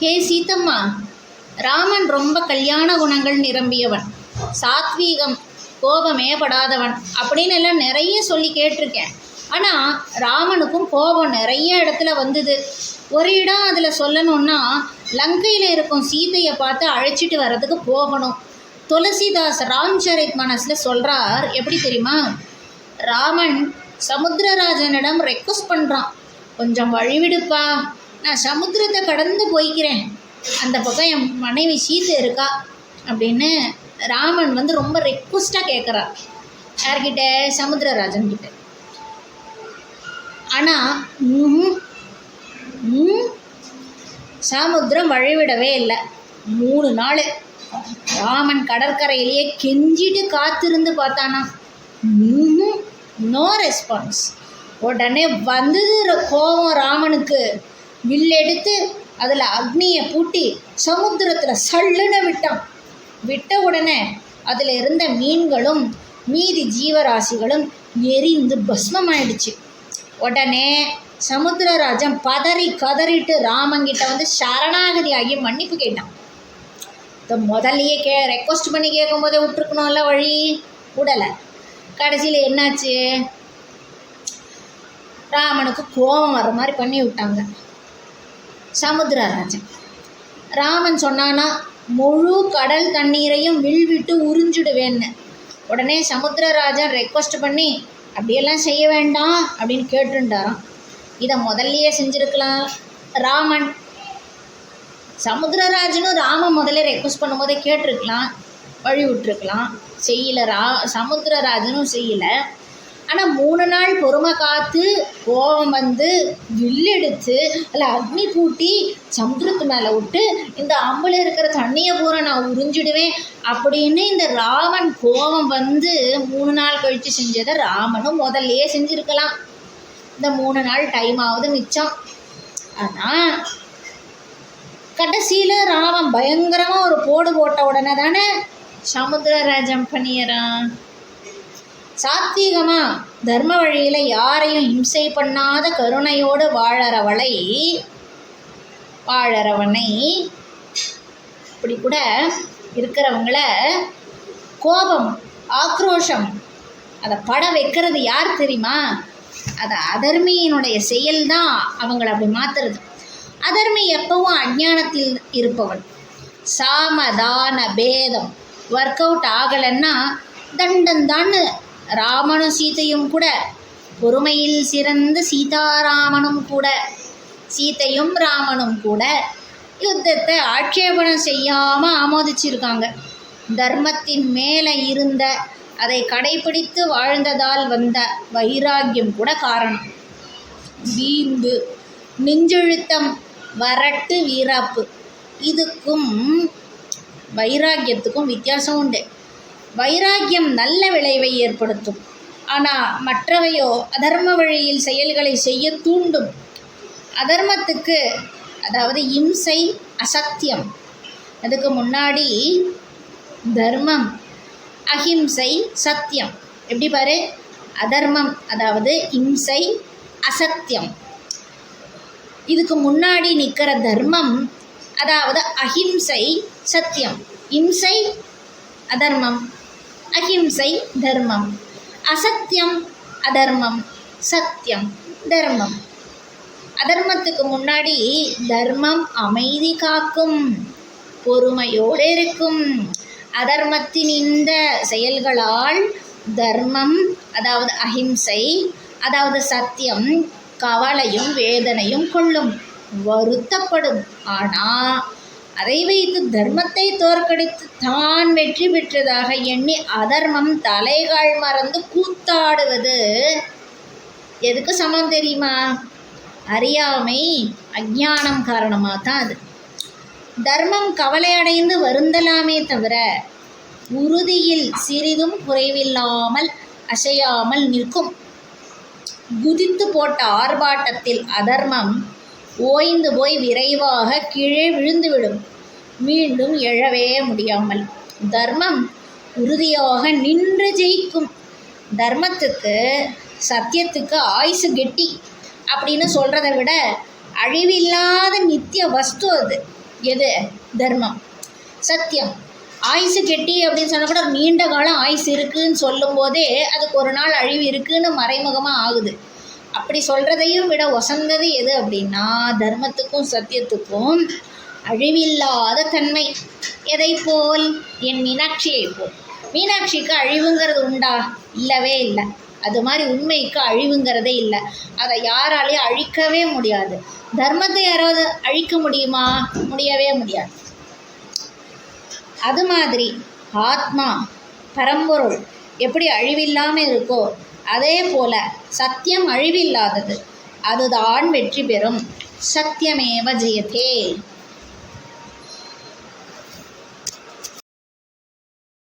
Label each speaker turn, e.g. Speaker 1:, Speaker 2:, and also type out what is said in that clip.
Speaker 1: ஹே சீதம்மா, ராமன் ரொம்ப கல்யாண குணங்கள் நிரம்பியவன், சாத்வீகம், கோபமே படாதவன் அப்படின்னு எல்லாம் நிறைய சொல்லி கேட்டிருக்கேன். ஆனால் ராமனுக்கும் கோபம் நிறைய இடத்துல வந்தது. ஒரு இடம் அதில் சொல்லணுன்னா, லங்கையில் இருக்கும் சீதையை பார்த்து அழைச்சிட்டு வர்றதுக்கு போகணும். துளசிதாஸ் ராம்சரித் மனசில் சொல்கிறார். எப்படி தெரியுமா? ராமன் சமுத்திரராஜனிடம் ரெக்வஸ்ட் பண்ணுறான், கொஞ்சம் வழிவிடுப்பா, நான் சமுத்திரத்தை கடந்து போய்க்கிறேன், அந்த பக்கம் என் மனைவி சீதை இருக்கா அப்படின்னு ராமன் ரொம்ப ரெக்வஸ்ட்டாக கேட்குறார். யார்கிட்ட? சமுத்திரராஜன் கிட்ட. ஆனால் சமுத்திரம் வழிவிடவே இல்லை. 3 நாள் ராமன் கடற்கரையிலேயே கெஞ்சிட்டு காத்திருந்து பார்த்தானா, நோ ரெஸ்பான்ஸ். உடனே வந்தது கோபம் ராமனுக்கு. வில்லெடுத்து அதில் அக்னியை பூட்டி சமுத்திரத்தில் சல்லுன்னு விட்டான். விட்ட உடனே அதில் இருந்த மீன்களும் மீதி ஜீவராசிகளும் எரிந்து பஸ்மமாயிடுச்சு. உடனே சமுத்திரராஜன் கதறிட்டு ராமங்கிட்ட சரணாகதி ஆகி மன்னிப்பு கேட்டான். முதல்லையே ரெக்வஸ்ட் பண்ணி கேட்கும்போதே விட்டுருக்கணும்ல, வழி விடலை. கடைசியில் என்னாச்சு? ராமனுக்கு கோபம் வர மாதிரி பண்ணி விட்டாங்க சமுத்திரராஜன். ராமன் சொன்னானா, முழு கடல் தண்ணீரையும் வில்விட்டு உறிஞ்சிடுவேன்னு. உடனே சமுத்திரராஜன் ரெக்வஸ்ட் பண்ணி அப்படியெல்லாம் செய்ய வேண்டாம் அப்படின்னு கேட்டுட்டாராம். இதை முதல்லையே செஞ்சுருக்கலாம் ராமன். சமுத்திரராஜனும் ராமன் முதல்ல ரெக்வஸ்ட் பண்ணும்போதே கேட்டிருக்கலாம், வழி விட்டுருக்கலாம். செய்யலை, சமுத்திரராஜனும் செய்யலை. ஆனால் 3 நாள் பொறுமை காத்து கோபம் வில்லெடுத்து அதில் அக்னி பூட்டி சமுத்திரத்து மேலே விட்டு இந்த அம்பில் இருக்கிற தண்ணியை பூரா நான் உறிஞ்சிடுவேன் அப்படின்னு இந்த ராமன் கோபம் 3 நாள் கழித்து செஞ்சதை ராமனும் முதல்லையே செஞ்சுருக்கலாம். இந்த 3 நாள் டைம் ஆகுது மிச்சம். ஆனால் கடைசியில் ராமன் பயங்கரமாக ஒரு போடு போட்ட உடனே தானே சமுத்திரராஜன் பண்ணிடுறான். சாத்வீகமாக தர்ம வழியில் யாரையும் இம்சை பண்ணாத கருணையோடு வாழறவனை இப்படி கூட இருக்கிறவங்கள கோபம், ஆக்ரோஷம் அதை பட வைக்கிறது யார் தெரியுமா? அது அதர்மியினுடைய செயல்தான் அவங்கள அப்படி மாற்றுறது. அதர்மி எப்பவும் அஞ்ஞானத்தில் இருப்பவன். சாமதான பேதம் ஒர்க் அவுட் ஆகலைன்னா தண்டந்தான்னு ராமனும் சீதையும் கூட, பொறுமையில் சிறந்த சீதாராமனும் கூட, சீதையும் ராமனும் கூட யுத்தத்தை ஆட்சேபணம் செய்யாமல் ஆமோதிச்சிருக்காங்க. தர்மத்தின் மேலே இருந்த அதை கடைபிடித்து வாழ்ந்ததால் வந்த வைராக்கியம் கூட காரணம். வீம்பு, நெஞ்செழுத்தம், வரட்டு, வீராப்பு, இதுக்கும் வைராக்கியத்துக்கும் வித்தியாசம் உண்டு. வைராக்கியம் நல்ல விளைவை ஏற்படுத்தும், ஆனால் மற்றவையோ அதர்ம வழியில் செயல்களை செய்ய தூண்டும். அதர்மத்துக்கு, அதாவது இம்சை, அசத்தியம், அதுக்கு முன்னாடி தர்மம், அஹிம்சை, சத்தியம். எப்படி பாரு? அதர்மம் அதாவது இம்சை, அசத்தியம். இதுக்கு முன்னாடி நிற்கிற தர்மம் அதாவது அஹிம்சை, சத்தியம். இம்சை அதர்மம், அஹிம்சை தர்மம், அசத்தியம் அதர்மம், சத்தியம் தர்மம். அதர்மத்துக்கு முன்னாடி தர்மம் அமைதி காக்கும், பொறுமையோடு இருக்கும். அதர்மத்தின் இந்த செயல்களால் தர்மம் அதாவது அஹிம்சை அதாவது சத்தியம் கவலையும் வேதனையும் கொள்ளும், வருத்தப்படும். ஆனால் அதை வைத்து தர்மத்தை தோற்கடித்து தான் வெற்றி பெற்றதாக எண்ணி அதர்மம் தலைகால் மறந்து கூத்தாடுவது எதுக்கு சமம் தெரியுமா? அறியாமை, அஞ்ஞானம் காரணமாக தான் அது. தர்மம் கவலை அடைந்து வருந்தலாமே தவிர உறுதியில் சிறிதும் குறைவில்லாமல் அசையாமல் நிற்கும். குதித்து போட்ட ஆர்ப்பாட்டத்தில் அதர்மம் ஓய்ந்து போய் விரைவாக கீழே விழுந்துவிடும், மீண்டும் எழவே முடியாமல். தர்மம் உறுதியாக நின்று ஜெயிக்கும். தர்மத்துக்கு, சத்தியத்துக்கு ஆயுசு கெட்டி அப்படின்னு சொல்கிறத விட அழிவில்லாத நித்திய வஸ்து அது. எது? தர்மம். சத்தியம். ஆயுசு கெட்டி அப்படின்னு சொன்னால் கூட நீண்ட காலம் ஆயுசு இருக்குதுன்னு சொல்லும் போதே அதுக்கு ஒரு நாள் அழிவு இருக்குதுன்னு மறைமுகமாக ஆகுது. அப்படி சொல்கிறதையும் விட ஒசந்தது எது அப்படின்னா தர்மத்துக்கும் சத்தியத்துக்கும் அழிவில்லாத தன்மை. எதை போல்? என் மீனாட்சியை போல். மீனாட்சிக்கு அழிவுங்கிறது உண்டா? இல்லவே இல்லை. அது மாதிரி உண்மைக்கு அழிவுங்கிறதே இல்லை. அதை யாராலையும் அழிக்கவே முடியாது. தர்மத்தை யாராவது அழிக்க முடியுமா? முடியவே முடியாது. அது மாதிரி ஆத்மா பரம்பொருள் எப்படி அழிவில்லாமல் இருக்கோ அதே போல சத்தியம் அழிவில்லாதது. அதுதான் வெற்றி பெறும். சத்தியமேவ ஜெயதே.